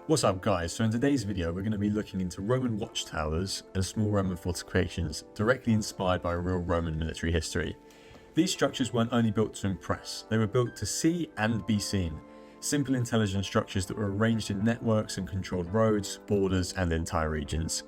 What's up guys, so in today's video we're going to be looking into Roman watchtowers and small Roman fortifications directly inspired by real Roman military history. These structures weren't only built to impress, they were built to see and be seen. Simple intelligent structures that were arranged in networks and controlled roads, borders and entire regions.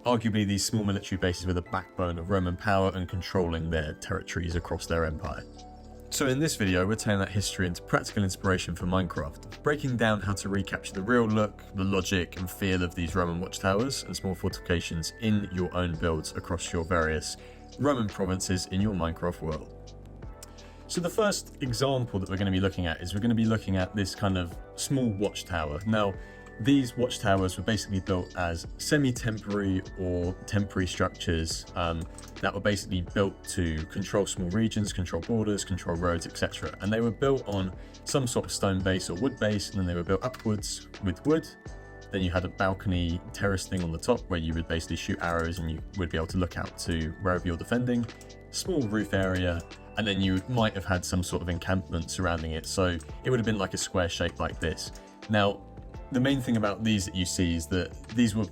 Arguably these small military bases were the backbone of Roman power and controlling their territories across their empire. So in this video, we're turning that history into practical inspiration for Minecraft, breaking down how to recapture the real look, the logic and feel of these Roman watchtowers and small fortifications in your own builds across your various Roman provinces in your Minecraft world. So the first example that we're going to be looking at is we're going to be looking at this kind of small watchtower. Now, these watchtowers were basically built as semi-temporary or temporary structures that were basically built to control small regions, control borders, control roads, etc. And they were built on some sort of stone base or wood base, and then they were built upwards with wood. Then you had a balcony terrace thing on the top where you would basically shoot arrows and you would be able to look out to wherever you're defending. Small roof area, and then you might have had some sort of encampment surrounding it. So it would have been like a square shape like this. Now, the main thing about these that you see is that these were,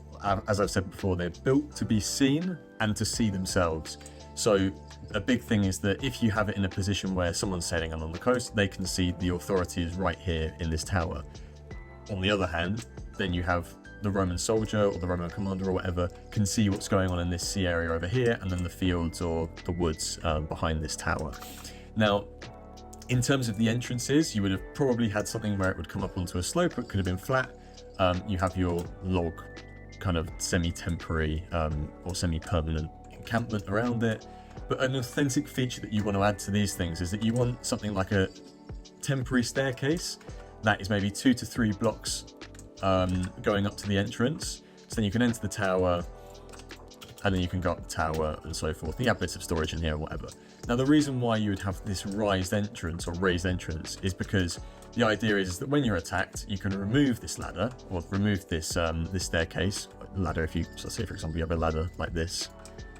as I've said before, they're built to be seen and to see themselves. So a big thing is that if you have it in a position where someone's sailing along the coast, they can see the authority is right here in this tower. On the other hand, then you have the Roman soldier or the Roman commander or whatever can see what's going on in this sea area over here, and then the fields or the woods behind this tower. Now, in terms of the entrances, you would have probably had something where it would come up onto a slope. It could have been flat. You have your log kind of semi-temporary or semi-permanent encampment around it. But an authentic feature that you want to add to these things is that you want something like a temporary staircase that is maybe 2 to 3 blocks going up to the entrance. So then you can enter the tower, and then you can go up the tower and so forth. You have bits of storage in here or whatever. Now, the reason why you would have this raised entrance is because the idea is that when you're attacked, you can remove this ladder or remove this this staircase. Ladder, if you, so say for example, you have a ladder like this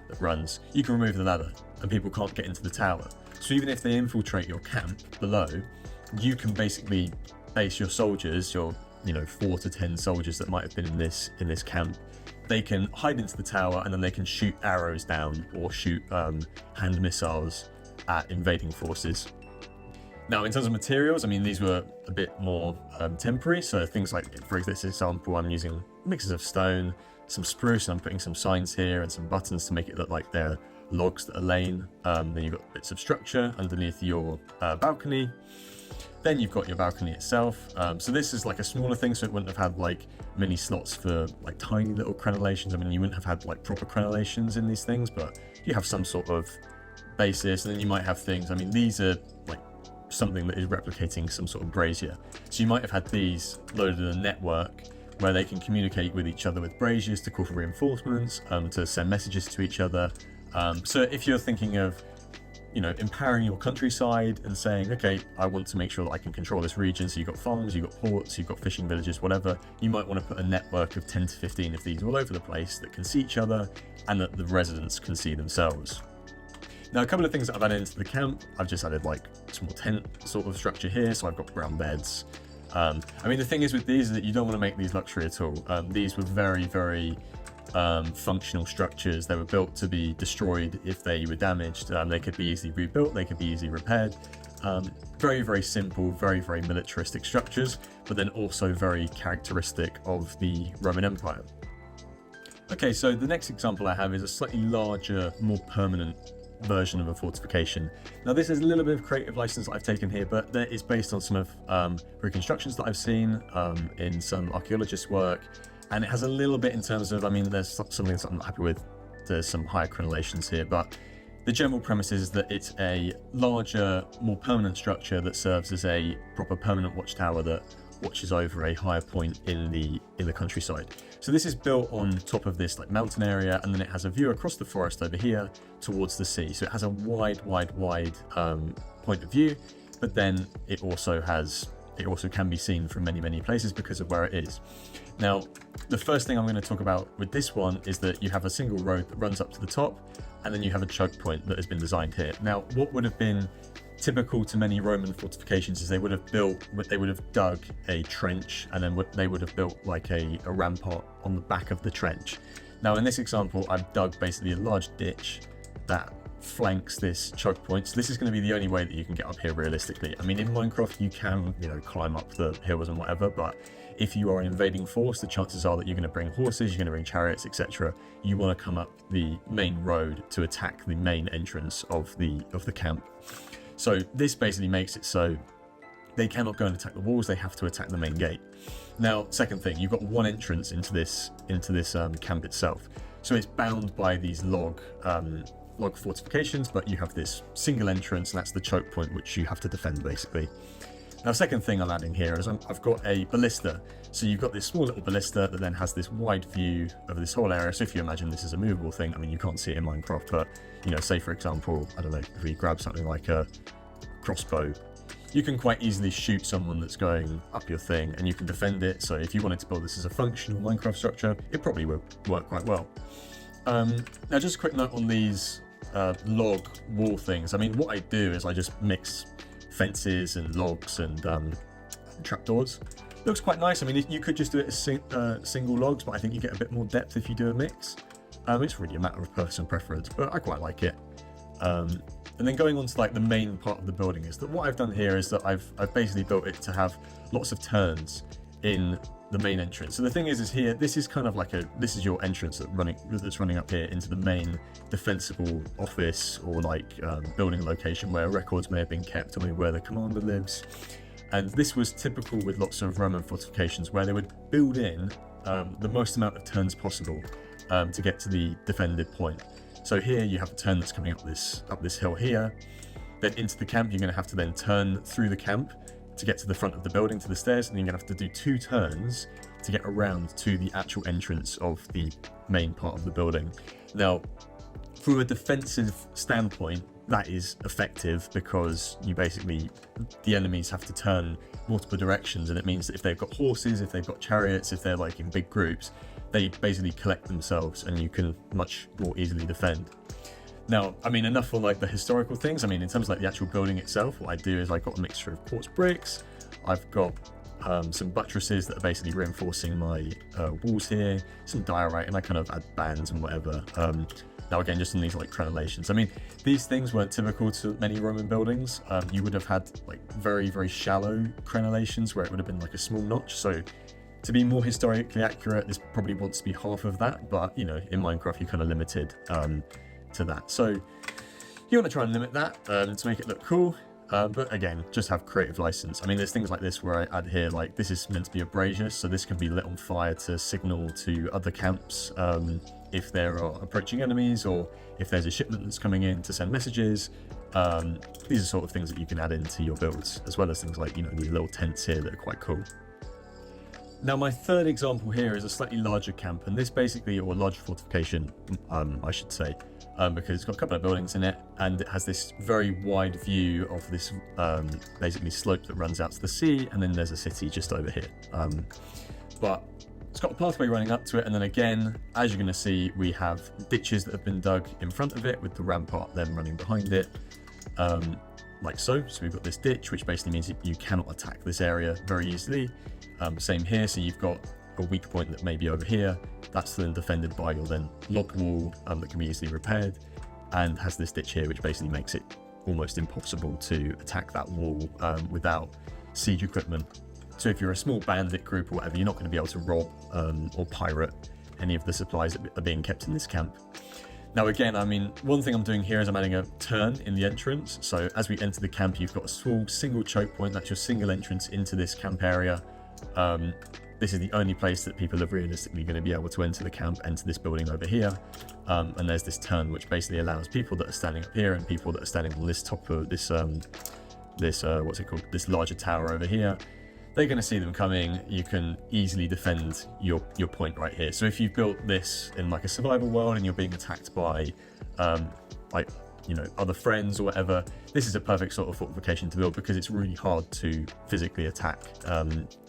that runs, you can remove the ladder and people can't get into the tower. So even if they infiltrate your camp below, you can basically base your soldiers, your 4 to 10 soldiers that might have been in this camp. They can hide into the tower and then they can shoot arrows down or shoot hand missiles at invading forces. Now, in terms of materials, I mean, these were a bit more temporary. So things like, for this example, I'm using mixes of stone, some spruce, and I'm putting some signs here and some buttons to make it look like they're logs that are laying. Then you've got bits of structure underneath your balcony. Then you've got your balcony itself. So this is like a smaller thing, so it wouldn't have had like many slots for like tiny little crenellations. I mean, you wouldn't have had like proper crenellations in these things, but you have some sort of basis, and then you might have things. I mean, these are like something that is replicating some sort of brazier. So you might have had these loaded in a network where they can communicate with each other with braziers to call for reinforcements, to send messages to each other. So if you're thinking of empowering your countryside and saying, okay, I want to make sure that I can control this region. So you've got farms, you've got ports, you've got fishing villages, whatever. You might want to put a network of 10 to 15 of these all over the place that can see each other and that the residents can see themselves. Now, a couple of things that I've added into the camp, I've just added like a small tent sort of structure here. So I've got ground beds. I mean, the thing is with these is that you don't want to make these luxury at all. These were very, very functional structures. They were built to be destroyed if they were damaged. They could be easily rebuilt, they could be easily repaired. Very, very simple, very, very militaristic structures, but then also very characteristic of the Roman Empire. Okay, so the next example I have is a slightly larger, more permanent version of a fortification. Now, this is a little bit of creative license that I've taken here, but that is based on some of reconstructions that I've seen in some archaeologists' work. And it has a little bit in terms of, I mean, there's something that I'm not happy with. There's some higher crenellations here, but the general premise is that it's a larger, more permanent structure that serves as a proper permanent watchtower that watches over a higher point in the countryside. So this is built on top of this like mountain area, and then it has a view across the forest over here towards the sea. So it has a wide point of view, but then it also can be seen from many places because of where it is. Now, the first thing I'm going to talk about with this one is that you have a single road that runs up to the top, and then you have a choke point that has been designed here. Now, what would have been typical to many Roman fortifications is they would have dug a trench, and then they would have built like a rampart on the back of the trench. Now in this example, I've dug basically a large ditch that flanks this choke point. So this is going to be the only way that you can get up here realistically. I mean, in Minecraft you can, climb up the hills and whatever, but if you are an invading force, the chances are that you're going to bring horses, you're going to bring chariots, etc. You want to come up the main road to attack the main entrance of the camp. So this basically makes it so they cannot go and attack the walls, they have to attack the main gate. Now, second thing, you've got one entrance into this camp itself. So it's bound by these log fortifications, but you have this single entrance, and that's the choke point which you have to defend basically. Now, second thing I'm adding here is I've got a ballista. So you've got this small little ballista that then has this wide view of this whole area. So if you imagine this is a movable thing, I mean, you can't see it in Minecraft, but say for example, I don't know, if we grab something like a crossbow, you can quite easily shoot someone that's going up your thing, and you can defend it. So if you wanted to build this as a functional Minecraft structure, it probably would work quite well. Now, just a quick note on these log wall things. I mean, what I do is I just mix fences and logs and trapdoors. Looks quite nice. I mean, you could just do it as single logs, but I think you get a bit more depth if you do a mix. It's really a matter of personal preference, but I quite like it. And then going on to like the main part of the building is that what I've done here is that I've basically built it to have lots of turns in the main entrance. So the thing is here, this is kind of like this is your entrance that's running up here into the main defensible office or like building location where records may have been kept, or maybe where the commander lives. And this was typical with lots of Roman fortifications where they would build in the most amount of turns possible to get to the defended point. So here you have a turn that's coming up this hill here. Then into the camp, you're going to have to then turn through the camp to get to the front of the building, to the stairs, and you're going to have to do 2 turns to get around to the actual entrance of the main part of the building. Now, from a defensive standpoint, that is effective because the enemies have to turn multiple directions, and it means that if they've got horses, if they've got chariots, if they're like in big groups, they basically collect themselves and you can much more easily defend. Now, I mean, enough for like the historical things. I mean, in terms of like the actual building itself, what I do is I've got a mixture of quartz bricks. I've got some buttresses that are basically reinforcing my walls here, some diorite, and I kind of add bands and whatever. Now again, just in these like crenellations. I mean, these things weren't typical to many Roman buildings. You would have had like very, very shallow crenellations where it would have been like a small notch. So to be more historically accurate, this probably wants to be half of that, but in Minecraft you're kind of limited to that. So you want to try and limit that to make it look cool. But again, just have creative license. I mean, there's things like this where I add here, like this is meant to be a brazier, so this can be lit on fire to signal to other camps if there are approaching enemies, or if there's a shipment that's coming in to send messages. These are sort of things that you can add into your builds, as well as things like, these little tents here that are quite cool. Now, my third example here is a slightly larger camp, and this basically, or larger fortification, I should say, because it's got a couple of buildings in it, and it has this very wide view of this basically slope that runs out to the sea, and then there's a city just over here. But it's got a pathway running up to it, and then again, as you're going to see, we have ditches that have been dug in front of it with the rampart then running behind it, like so. So we've got this ditch, which basically means that you cannot attack this area very easily. Same here, so you've got a weak point that may be over here. That's then defended by your then log wall that can be easily repaired, and has this ditch here, which basically makes it almost impossible to attack that wall without siege equipment. So if you're a small bandit group or whatever, you're not going to be able to rob or pirate any of the supplies that are being kept in this camp. Now again, I mean, one thing I'm doing here is I'm adding a turn in the entrance. So as we enter the camp, you've got a small single choke point. That's your single entrance into this camp area. This is the only place that people are realistically going to be able to enter the camp, enter this building over here. And there's this turn, which basically allows people that are standing up here and people that are standing on this top of this, what's it called? This larger tower over here. They're going to see them coming. You can easily defend your point right here. So if you've built this in like a survival world and you're being attacked by other friends or whatever, this is a perfect sort of fortification to build, because it's really hard to physically attack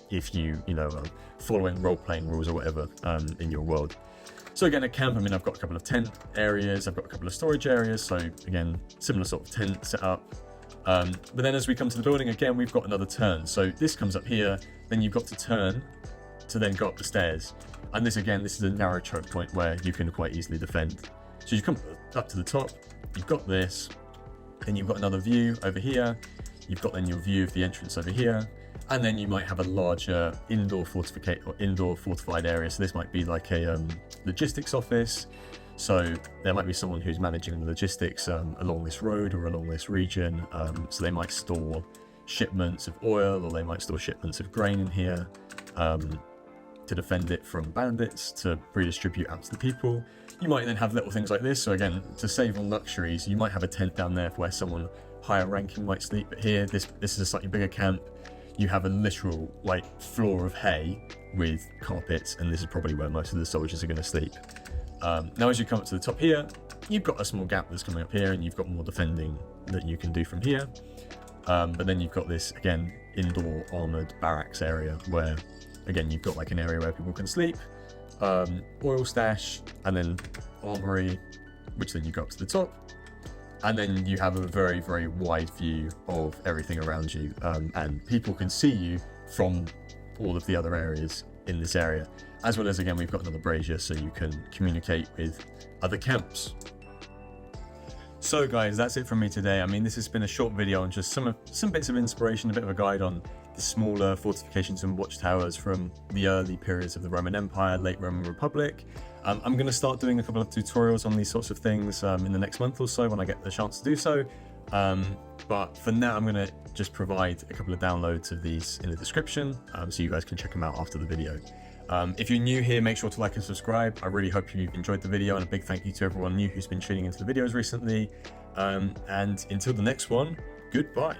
if you are following role-playing rules or whatever in your world. So again, at camp, I mean, I've got a couple of tent areas, I've got a couple of storage areas. So again, similar sort of tent setup. But then as we come to the building again, we've got another turn. So this comes up here, then you've got to turn to then go up the stairs. And this again, this is a narrow choke point where you can quite easily defend. So you come up to the top, you've got this, then you've got another view over here, you've got then your view of the entrance over here, and then you might have a larger indoor fortified area. So this might be like a logistics office. So there might be someone who's managing the logistics along this road or along this region. So they might store shipments of oil, or they might store shipments of grain in here to defend it from bandits, to redistribute out to the people. You might then have little things like this. So again, to save on luxuries, you might have a tent down there where someone higher ranking might sleep. But here, this is a slightly bigger camp. You have a literal like floor of hay with carpets, and this is probably where most of the soldiers are going to sleep. Now as you come up to the top here, you've got a small gap that's coming up here, and you've got more defending that you can do from here. But then you've got this, again, indoor armoured barracks area where, again, you've got like an area where people can sleep, oil stash, and then armoury, which then you go up to the top. And then you have a very, very wide view of everything around you, and people can see you from all of the other areas in this area. As well as, again, we've got another brazier, so you can communicate with other camps. So guys, that's it from me today. I mean, this has been a short video on just some bits of inspiration, a bit of a guide on the smaller fortifications and watchtowers from the early periods of the Roman Empire, late Roman Republic. I'm going to start doing a couple of tutorials on these sorts of things in the next month or so when I get the chance to do so. But for now, I'm going to just provide a couple of downloads of these in the description, so you guys can check them out after the video. If you're new here, make sure to like and subscribe. I really hope you've enjoyed the video, and a big thank you to everyone new who's been tuning into the videos recently. And until the next one, goodbye.